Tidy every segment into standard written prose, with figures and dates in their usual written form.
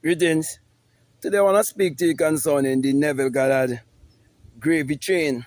Greetings. Today I want to speak to you concerning the Neville Goddard Gravy Train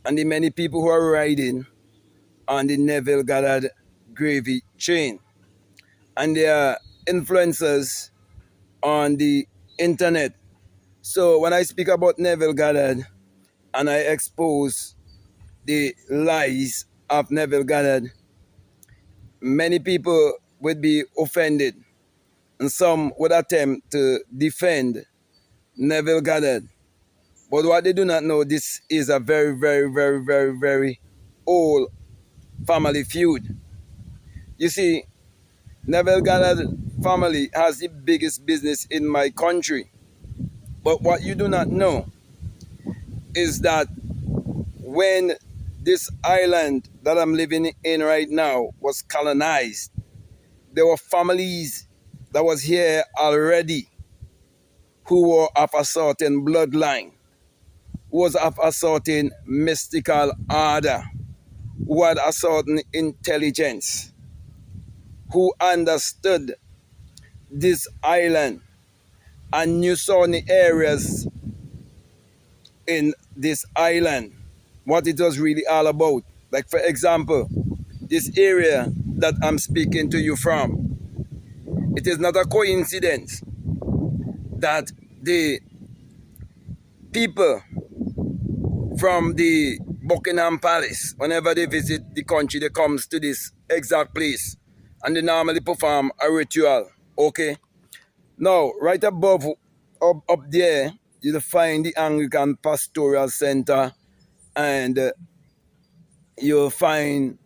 and the many people who are riding on the Neville Goddard Gravy Train and their influencers on the internet. So when I speak about Neville Goddard and I expose the lies of Neville Goddard, many people would be offended and some would attempt to defend Neville Goddard. But what they do not know, this is a very, very, very, very, very old family feud. You see, Neville Goddard family has the biggest business in my country. But what you do not know is that when this island that I'm living in right now was colonized, there were families that was here already who were of a certain bloodline, who was of a certain mystical order, who had a certain intelligence, who understood this island and knew certain areas in this island, what it was really all about. Like, for example, this area that I'm speaking to you from, it is not a coincidence that the people from the Buckingham Palace, whenever they visit the country, they comes to this exact place and they normally perform a ritual, okay? Now, right above, up there, you'll find the Anglican Pastoral Center and you'll find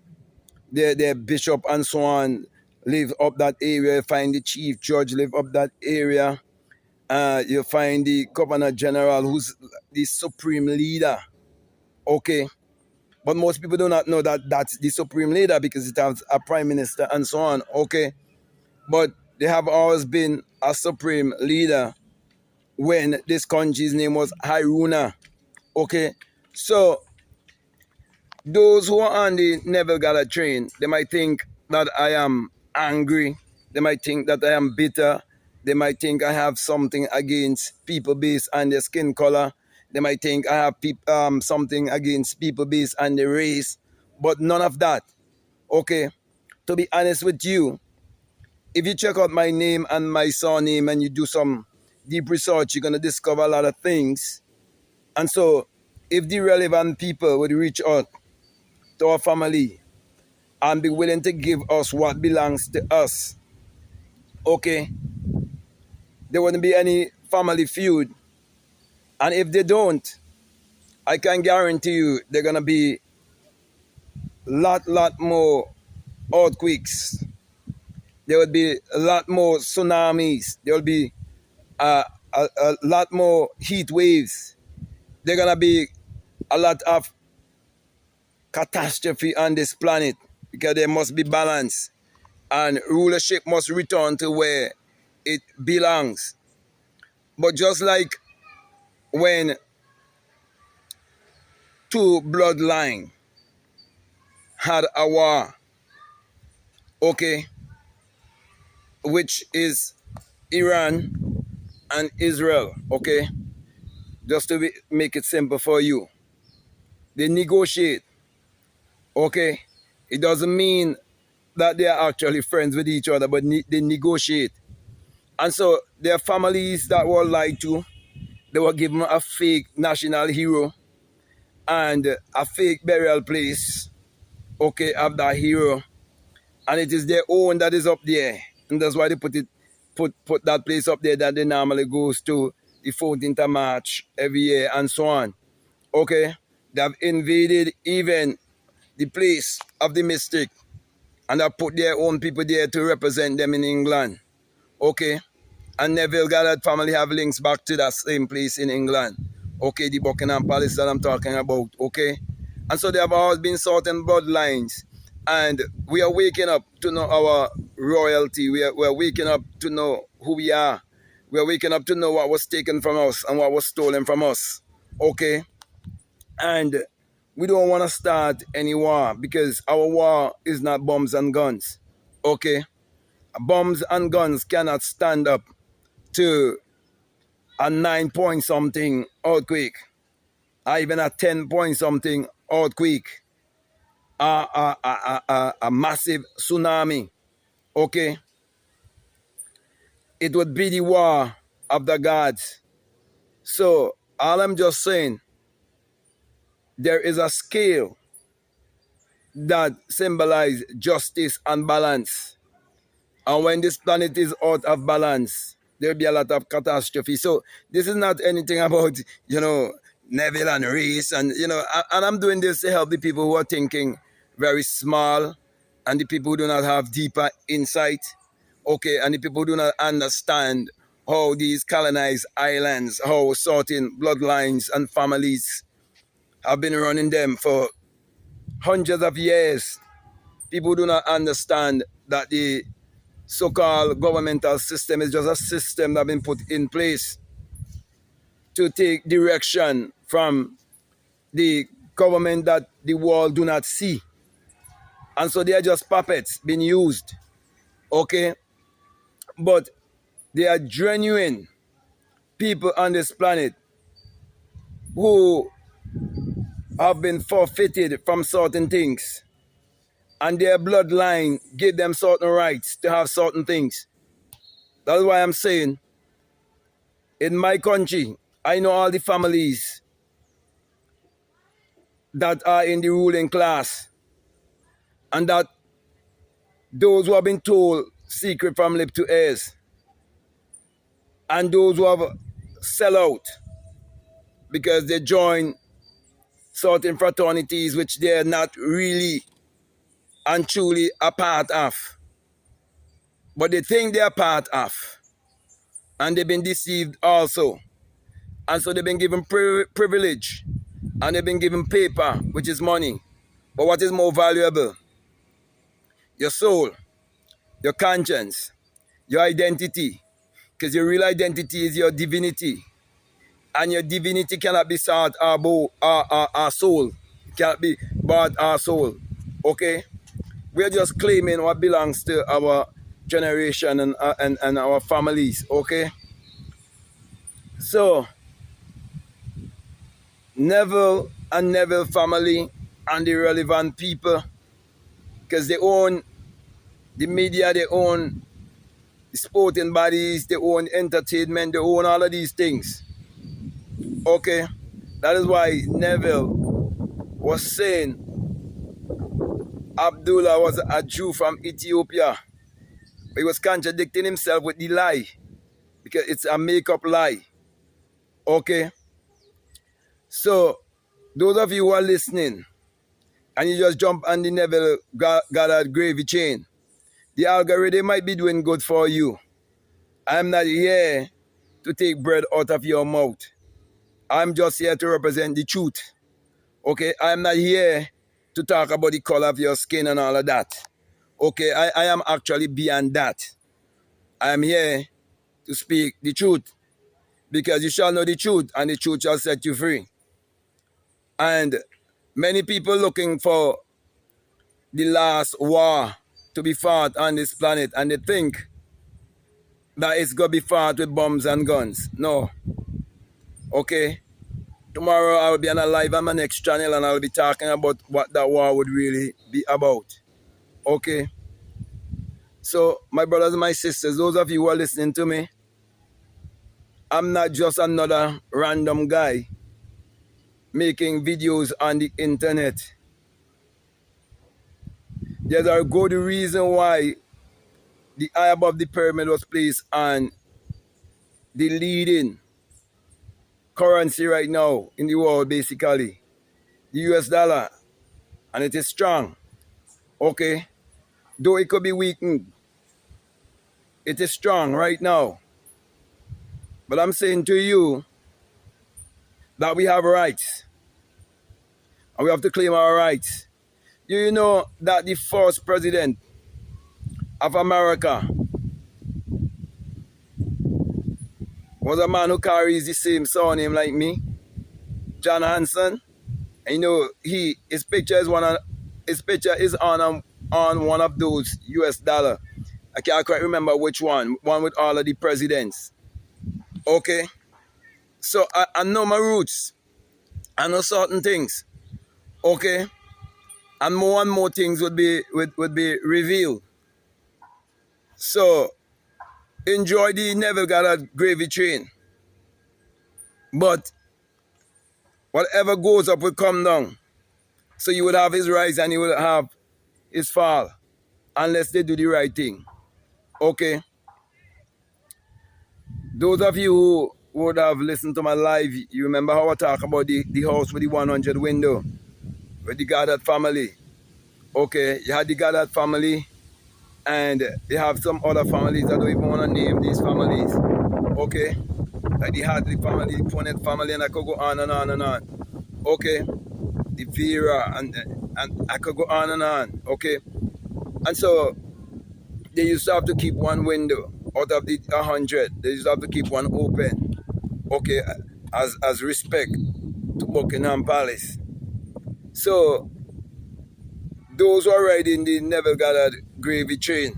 their bishop and so on live up that area. You find the chief judge live up that area. You find the governor general who's the supreme leader, okay? But most people do not know that that's the supreme leader because it has a prime minister and so on, okay? But they have always been a supreme leader when this country's name was Haruna, okay? So those who are on the Neville Goddard train, they might think that I am angry. They might think that I am bitter. They might think I have something against people based on their skin color. They might think I have something against people based on their race. But none of that, okay? To be honest with you, if you check out my name and my surname and you do some deep research, you're going to discover a lot of things. And so if the relevant people would reach out to our family and be willing to give us what belongs to us, okay, there wouldn't be any family feud. And if they don't, I can guarantee you they're going to be lot more earthquakes. There would be a lot more tsunamis. There will be a lot more heat waves. There going to be a lot of catastrophe on this planet because there must be balance and rulership must return to where it belongs. But just like when two bloodlines had a war, okay, which is Iran and Israel, okay, just to make it simple for you, they negotiate, okay. It doesn't mean that they are actually friends with each other, but they negotiate. And so there are families that were lied to. They were given a fake national hero and a fake burial place, okay, of that hero. And it is their own that is up there. And that's why they put that place up there that they normally goes to the 14th of March every year and so on. Okay? They have invaded even the place of the mystic and have put their own people there to represent them in England. Okay? And Neville Goddard family have links back to that same place in England. Okay, the Buckingham Palace that I'm talking about. Okay? And so there have always been certain bloodlines. And we are waking up to know our royalty. We are waking up to know who we are. We are waking up to know what was taken from us and what was stolen from us. Okay? And we don't want to start any war because our war is not bombs and guns. Okay? Bombs and guns cannot stand up to a 9 point something earthquake, or even a 10 point something earthquake, a massive tsunami, okay? It would be the war of the gods. So all I'm just saying, there is a scale that symbolizes justice and balance. And when this planet is out of balance, there'll be a lot of catastrophe. So this is not anything about, Neville and race. And, and I'm doing this to help the people who are thinking very small and the people who do not have deeper insight. Okay, and the people who do not understand how these colonized islands, how certain bloodlines and families have been running them for hundreds of years. People do not understand that the so-called governmental system is just a system that has been put in place to take direction from the government that the world do not see. And so they are just puppets being used, okay? But they are genuine people on this planet who have been forfeited from certain things. And their bloodline give them certain rights to have certain things. That's why I'm saying, in my country, I know all the families that are in the ruling class, and that those who have been told secret from lip to ears, and those who have sell out because they join certain fraternities which they're not really and truly a part of, but they think they're part of, and they've been deceived also. And so they've been given privilege, and they've been given paper, which is money. But what is more valuable? Your soul, your conscience, your identity. Because your real identity is your divinity. And your divinity cannot be sought our soul. It cannot be bought our soul. Okay? We're just claiming what belongs to our generation and our families. Okay? So, Neville and Neville family and the relevant people, because they own the media, they own the sporting bodies, they own entertainment, they own all of these things. Okay? That is why Neville was saying Abdullah was a Jew from Ethiopia. He was contradicting himself with the lie, because it's a make-up lie. Okay? So, those of you who are listening, and you just jump on the Neville Goddard Gravy Train, the algorithm might be doing good for you. I'm not here to take bread out of your mouth. I'm just here to represent the truth. Okay? I'm not here to talk about the color of your skin and all of that. Okay? I am actually beyond that. I am here to speak the truth, because you shall know the truth, and the truth shall set you free. And many people looking for the last war to be fought on this planet, and they think that it's going to be fought with bombs and guns. No. Okay? Tomorrow I will be on a live on my next channel, and I will be talking about what that war would really be about. Okay? So, my brothers and my sisters, those of you who are listening to me, I'm not just another random guy making videos on the internet. There's a good reason why the eye above the pyramid was placed on the leading currency right now in the world, basically, the US dollar, and it is strong. Okay? Though it could be weakened, it is strong right now. But I'm saying to you that we have rights, and we have to claim our rights. You know that the first president of America was a man who carries the same surname like me, John Hanson. And you know, his picture is on one of those US dollar. I can't quite remember which one with all of the presidents. Okay? So I know my roots. I know certain things. Okay? And more things would be revealed. So enjoy the Neville Goddard Gravy Train. But whatever goes up will come down. So you would have his rise and you will have his fall. Unless they do the right thing. Okay? Those of you who would have listened to my live, you remember how I talk about the house with the 100 window, with the Goddard family. Okay, you had the Goddard family, and they have some other families. I don't even want to name these families. Okay, like the Hadley family, the Punnett family, and I could go on and on and on. Okay, the Vera, and I could go on and on. Okay, and so they used to have to keep one window out of the 100. They used to have to keep one open. Okay, as respect to Buckingham Palace. So those who are riding the Neville Goddard Gravy Train,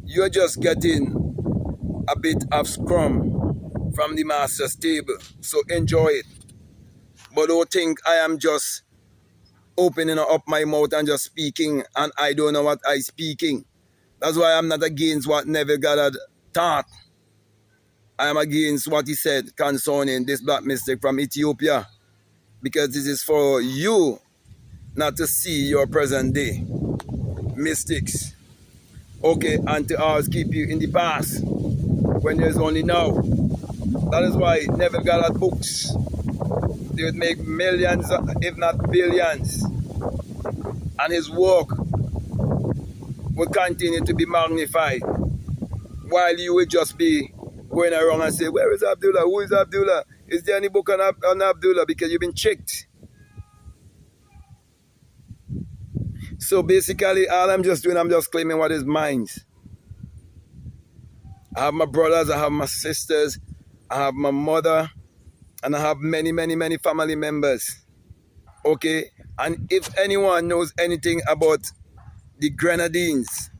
you're just getting a bit of scrum from the master's table. So enjoy it. But don't think I am just opening up my mouth and just speaking and I don't know what I speaking. That's why I'm not against what Neville Goddard taught. I am against what he said concerning this black mystic from Ethiopia. Because this is for you not to see your present day mystics. Okay, and to always keep you in the past when there's only now. That is why Neville Goddard books, they would make millions, if not billions. And his work will continue to be magnified. While you will just be going around and say, where is Abdullah? Who is Abdullah? Is there any book on Abdullah? Because you've been tricked. So basically, all I'm just doing, I'm just claiming what is mine. I have my brothers, I have my sisters, I have my mother, and I have many, many, many family members. Okay? And if anyone knows anything about the Grenadines,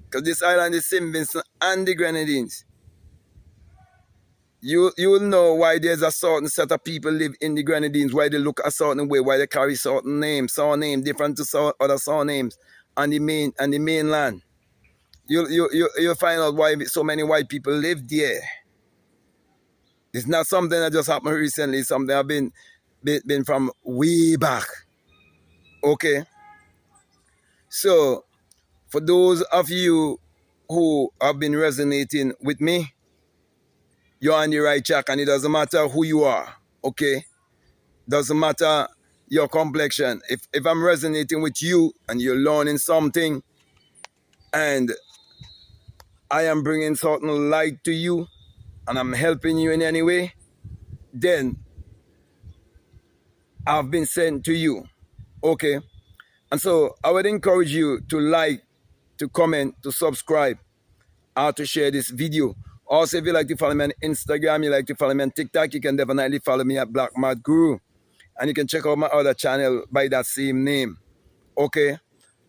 because this island is St. Vincent and the Grenadines, you will know why there's a certain set of people live in the Grenadines, why they look a certain way, why they carry certain names, surname different to other surnames on the mainland. You'll find out why so many white people live there. It's not something that just happened recently. It's something I've been from way back. Okay? So, for those of you who have been resonating with me, you're on the right track and it doesn't matter who you are. Okay? Doesn't matter your complexion. If I'm resonating with you and you're learning something and I am bringing certain light to you and I'm helping you in any way, then I've been sent to you. Okay? And so I would encourage you to like, to comment, to subscribe, or to share this video. Also, if you like to follow me on Instagram, you like to follow me on TikTok, you can definitely follow me at Black Mad Guru. And you can check out my other channel by that same name. Okay?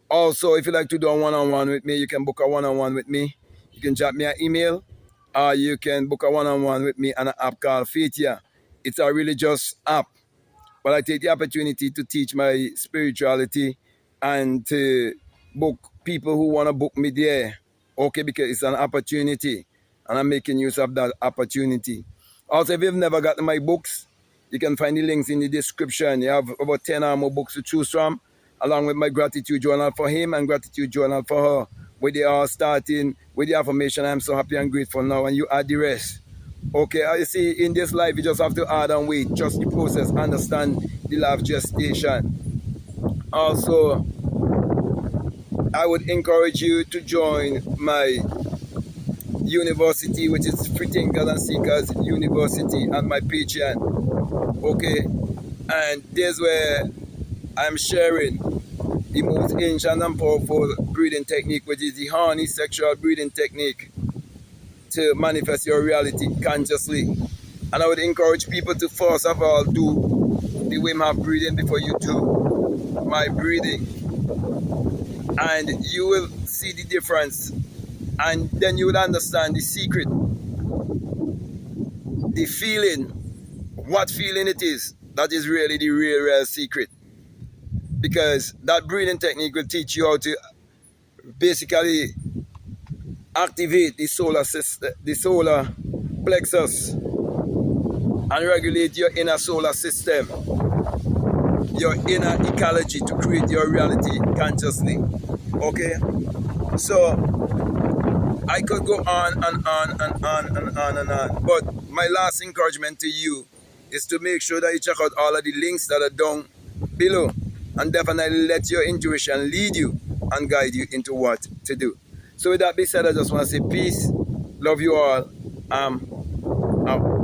Also, if you like to do a one-on-one with me, you can book a one-on-one with me. You can drop me an email, or you can book a one-on-one with me on an app called Faithia. It's a religious app. But I take the opportunity to teach my spirituality and to book people who want to book me there. Okay, because it's an opportunity. And I'm making use of that opportunity. Also, if you've never gotten my books, you can find the links in the description. You have about 10 or more books to choose from, along with my gratitude journal for him and gratitude journal for her, where they are starting with the affirmation, I'm so happy and grateful now, and you add the rest. Okay, I see in this life, you just have to add and wait. Trust the process, understand the life gestation. Also, I would encourage you to join my university, which is Free Thinkers and Seekers University, on my Patreon. Okay, and there's where I'm sharing the most ancient and powerful breathing technique, which is the horny sexual breathing technique to manifest your reality consciously. And I would encourage people to first of all do the Wim Hof breathing before you do my breathing. And you will see the difference. And then you will understand the secret the feeling, what feeling it is, that is really the real secret. Because that breathing technique will teach you how to basically activate the solar system, the solar plexus, and regulate your inner solar system, your inner ecology, to create your reality consciously. Okay? So I could go on and on and on and on and on. But my last encouragement to you is to make sure that you check out all of the links that are down below, and definitely let your intuition lead you and guide you into what to do. So with that being said, I just want to say peace, love you all, out.